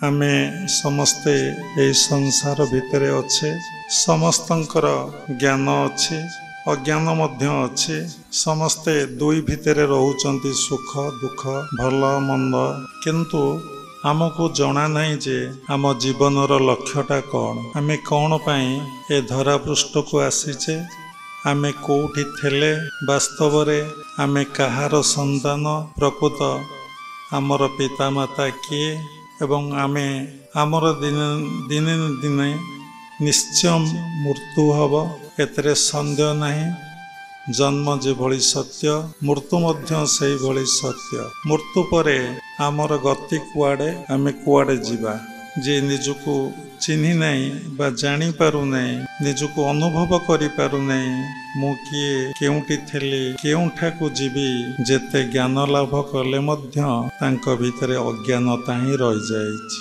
आमे समस्ते ए संसार भितर अच्छे समस्तंकर ज्ञान अच्छे अज्ञान मध्य अच्छे समस्ते दुई भितर रहउचंती सुख दुख भल मंद किंतु आमको जना नहीं जे आम जीवनर लक्ष्यटा कौन आमे कौन पाई ए धरा पृष्ठ को आसीचे आमे कोठी थेले वास्तव रे आमे कहार संतान प्रकृत आमर पितामाता किए एवं आमे आमर दिने दिने निश्चय मृत्यु हब एतरे संदेह नहीं। जन्म जेभली सत्य मृत्यु मध्य से भली सत्य मृत्यु परे आमर गति कुआडे आमे कुआडे जीवा जे निजको चिन्ही नहीं बा जानी पारु नहीं निजको अनुभव करि पारु नहीं मु किए केउटी थेली केउठाकू जीवी जेते ज्ञान लाभ कले मध्य तांको भितरे अज्ञानता ही रही जाइछि।